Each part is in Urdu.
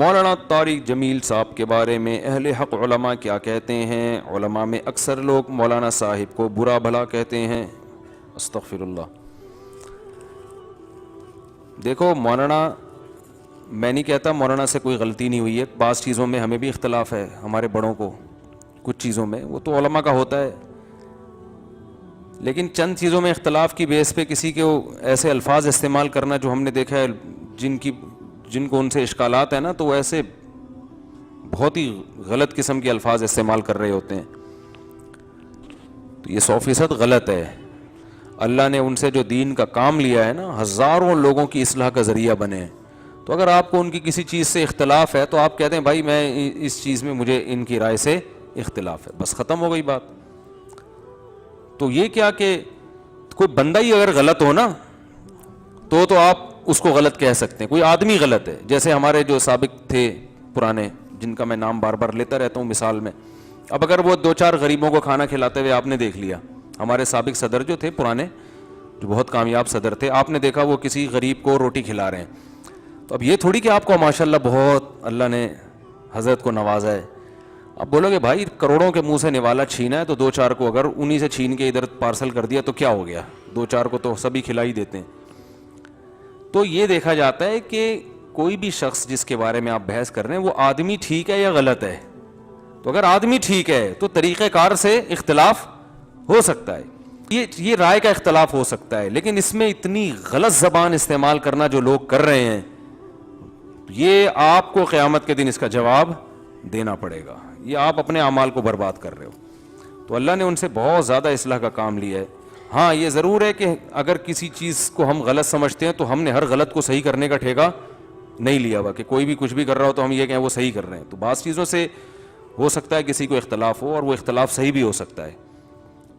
مولانا طارق جمیل صاحب کے بارے میں اہل حق علماء کیا کہتے ہیں؟ علماء میں اکثر لوگ مولانا صاحب کو برا بھلا کہتے ہیں. استغفر اللہ. دیکھو مولانا، میں نہیں کہتا مولانا سے کوئی غلطی نہیں ہوئی ہے، بعض چیزوں میں ہمیں بھی اختلاف ہے ہمارے بڑوں کو، کچھ چیزوں میں وہ تو علماء کا ہوتا ہے، لیکن چند چیزوں میں اختلاف کی بیس پہ کسی کے ایسے الفاظ استعمال کرنا جو ہم نے دیکھا ہے جن کو ان سے اشکالات ہیں نا، تو وہ ایسے بہت ہی غلط قسم کے الفاظ استعمال کر رہے ہوتے ہیں، تو یہ 100% غلط ہے. اللہ نے ان سے جو دین کا کام لیا ہے نا، ہزاروں لوگوں کی اصلاح کا ذریعہ بنے، تو اگر آپ کو ان کی کسی چیز سے اختلاف ہے تو آپ کہتے ہیں بھائی میں اس چیز میں مجھے ان کی رائے سے اختلاف ہے، بس ختم ہو گئی بات. تو یہ کیا کہ کوئی بندہ ہی اگر غلط ہو نا تو آپ اس کو غلط کہہ سکتے ہیں، کوئی آدمی غلط ہے. جیسے ہمارے جو سابق تھے پرانے، جن کا میں نام بار بار لیتا رہتا ہوں مثال میں، اب اگر وہ 2-4 غریبوں کو کھانا کھلاتے ہوئے آپ نے دیکھ لیا، ہمارے سابق صدر جو تھے پرانے، جو بہت کامیاب صدر تھے، آپ نے دیکھا وہ کسی غریب کو روٹی کھلا رہے ہیں، تو اب یہ تھوڑی کہ آپ کو ماشاءاللہ بہت اللہ نے حضرت کو نوازا ہے، اب بولو گے بھائی کروڑوں کے منہ سے نوالا چھینا ہے تو 2-4 کو اگر انہی سے چھین کے ادھر پارسل کر دیا تو کیا ہو گیا، 2-4 کو تو سبھی کھلا ہی دیتے ہیں. تو یہ دیکھا جاتا ہے کہ کوئی بھی شخص جس کے بارے میں آپ بحث کر رہے ہیں وہ آدمی ٹھیک ہے یا غلط ہے. تو اگر آدمی ٹھیک ہے تو طریقہ کار سے اختلاف ہو سکتا ہے، یہ رائے کا اختلاف ہو سکتا ہے، لیکن اس میں اتنی غلط زبان استعمال کرنا جو لوگ کر رہے ہیں، یہ آپ کو قیامت کے دن اس کا جواب دینا پڑے گا. یہ آپ اپنے اعمال کو برباد کر رہے ہو. تو اللہ نے ان سے بہت زیادہ اصلاح کا کام لیا ہے. ہاں یہ ضرور ہے کہ اگر کسی چیز کو ہم غلط سمجھتے ہیں تو ہم نے ہر غلط کو صحیح کرنے کا ٹھیکہ نہیں لیا ہوا کہ کوئی بھی کچھ بھی کر رہا ہو تو ہم یہ کہیں وہ صحیح کر رہے ہیں. تو بعض چیزوں سے ہو سکتا ہے کسی کو اختلاف ہو، اور وہ اختلاف صحیح بھی ہو سکتا ہے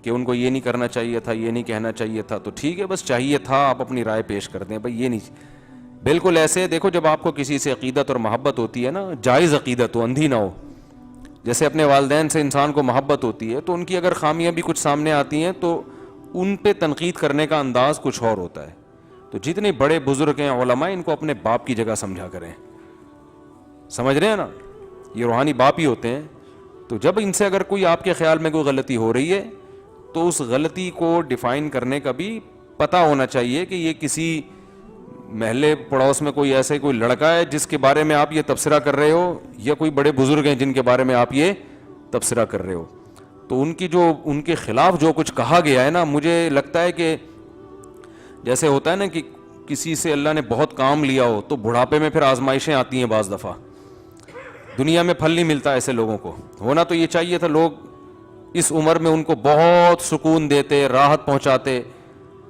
کہ ان کو یہ نہیں کرنا چاہیے تھا، یہ نہیں کہنا چاہیے تھا، تو ٹھیک ہے بس چاہیے تھا آپ اپنی رائے پیش کر دیں. بھائی یہ نہیں بالکل ایسے. دیکھو جب آپ کو کسی سے عقیدت اور محبت ہوتی ہے نا، جائز عقیدت ہو، اندھی نہ ہو، جیسے اپنے والدین سے انسان کو محبت ہوتی ہے تو ان کی اگر خامیاں بھی کچھ سامنے آتی ہیں تو ان پہ تنقید کرنے کا انداز کچھ اور ہوتا ہے. تو جتنے بڑے بزرگ ہیں علماء، ان کو اپنے باپ کی جگہ سمجھا کریں. سمجھ رہے ہیں نا، یہ روحانی باپ ہی ہوتے ہیں. تو جب ان سے اگر کوئی آپ کے خیال میں کوئی غلطی ہو رہی ہے تو اس غلطی کو ڈیفائن کرنے کا بھی پتہ ہونا چاہیے کہ یہ کسی محلے پڑوس میں کوئی ایسے کوئی لڑکا ہے جس کے بارے میں آپ یہ تبصرہ کر رہے ہو، یا کوئی بڑے بزرگ ہیں جن کے بارے میں آپ یہ تبصرہ کر رہے ہو. تو ان کے خلاف جو کچھ کہا گیا ہے نا، مجھے لگتا ہے کہ جیسے ہوتا ہے نا کہ کسی سے اللہ نے بہت کام لیا ہو تو بڑھاپے میں پھر آزمائشیں آتی ہیں. بعض دفعہ دنیا میں پھل نہیں ملتا ایسے لوگوں کو. ہونا تو یہ چاہیے تھا لوگ اس عمر میں ان کو بہت سکون دیتے، راحت پہنچاتے.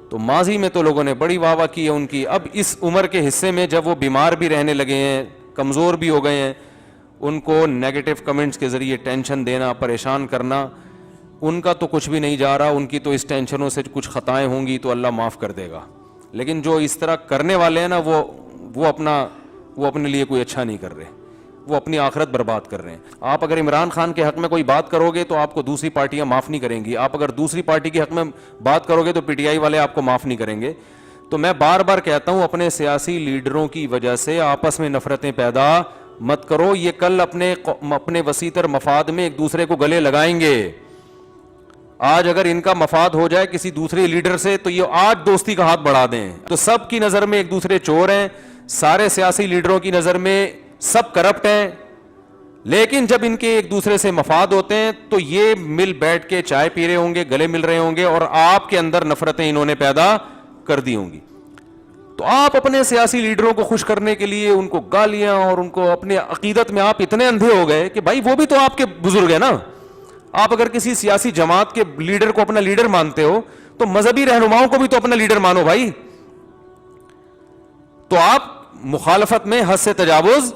تو ماضی میں تو لوگوں نے بڑی واہ واہ کی ہے ان کی. اب اس عمر کے حصے میں جب وہ بیمار بھی رہنے لگے ہیں، کمزور بھی ہو گئے ہیں، ان کو نیگیٹو کمنٹس کے ذریعے ٹینشن دینا، پریشان کرنا، ان کا تو کچھ بھی نہیں جا رہا. ان کی تو اس ٹینشنوں سے کچھ خطائیں ہوں گی تو اللہ معاف کر دے گا. لیکن جو اس طرح کرنے والے ہیں نا، وہ اپنے لیے کوئی اچھا نہیں کر رہے، وہ اپنی آخرت برباد کر رہے ہیں. آپ اگر عمران خان کے حق میں کوئی بات کرو گے تو آپ کو دوسری پارٹیاں معاف نہیں کریں گی. آپ اگر دوسری پارٹی کے حق میں بات کرو گے تو پی ٹی آئی والے آپ کو معاف نہیں کریں گے. تو میں بار بار کہتا ہوں اپنے سیاسی لیڈروں کی وجہ سے آپس میں نفرتیں پیدا مت کرو. یہ کل اپنے وسیع تر مفاد میں ایک دوسرے کو گلے لگائیں گے. آج اگر ان کا مفاد ہو جائے کسی دوسرے لیڈر سے تو یہ آج دوستی کا ہاتھ بڑھا دیں. تو سب کی نظر میں ایک دوسرے چور ہیں، سارے سیاسی لیڈروں کی نظر میں سب کرپٹ ہیں. لیکن جب ان کے ایک دوسرے سے مفاد ہوتے ہیں تو یہ مل بیٹھ کے چائے پی رہے ہوں گے، گلے مل رہے ہوں گے، اور آپ کے اندر نفرتیں انہوں نے پیدا کر دی ہوں گی. تو آپ اپنے سیاسی لیڈروں کو خوش کرنے کے لیے ان کو گالیاں اور ان کو اپنے عقیدت میں آپ اتنے اندھے ہو گئے کہ بھائی وہ بھی تو آپ کے بزرگ ہیں نا. آپ اگر کسی سیاسی جماعت کے لیڈر کو اپنا لیڈر مانتے ہو تو مذہبی رہنماؤں کو بھی تو اپنا لیڈر مانو بھائی. تو آپ مخالفت میں حد سے تجاوز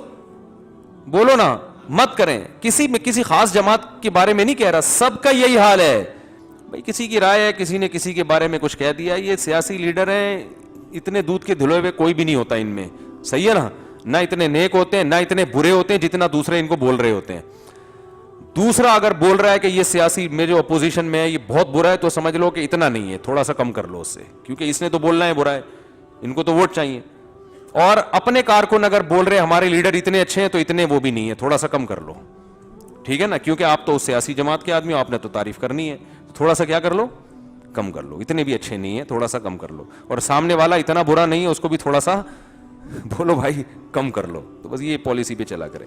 بولو نا، مت کریں. کسی خاص جماعت کے بارے میں نہیں کہہ رہا، سب کا یہی حال ہے بھائی. کسی کی رائے ہے، کسی نے کسی کے بارے میں کچھ کہہ دیا. یہ سیاسی لیڈر ہیں، اتنے دودھ کے دھلے ہوئے کوئی بھی نہیں ہوتا ان میں، صحیح ہے نا. نہ اتنے نیک ہوتے ہیں، نہ اتنے برے ہوتے ہیں جتنا دوسرے ان کو بول رہے ہوتے ہیں. دوسرا اگر بول رہا ہے کہ یہ سیاسی میں جو اپوزیشن میں ہے یہ بہت برا ہے تو سمجھ لو کہ اتنا نہیں ہے، تھوڑا سا کم کر لو اس سے، کیونکہ اس نے تو بولنا ہے برا ہے، ان کو تو ووٹ چاہیے. اور اپنے کارکن اگر بول رہے ہمارے لیڈر اتنے اچھے ہیں تو اتنے وہ بھی نہیں ہے, تھوڑا سا کم کر لو, ٹھیک ہے نا, کیونکہ آپ تو سیاسی جماعت کے آدمی ہو, آپ نے تو تعریف کرنی ہے, تھوڑا سا کیا کر لو, کم کر لو, اتنے بھی اچھے نہیں ہیں, تھوڑا سا کم کر لو. اور سامنے والا اتنا برا نہیں ہے, اس کو بھی تھوڑا سا بولو بھائی کم کر لو. تو بس یہ پالیسی پہ چلا کرے.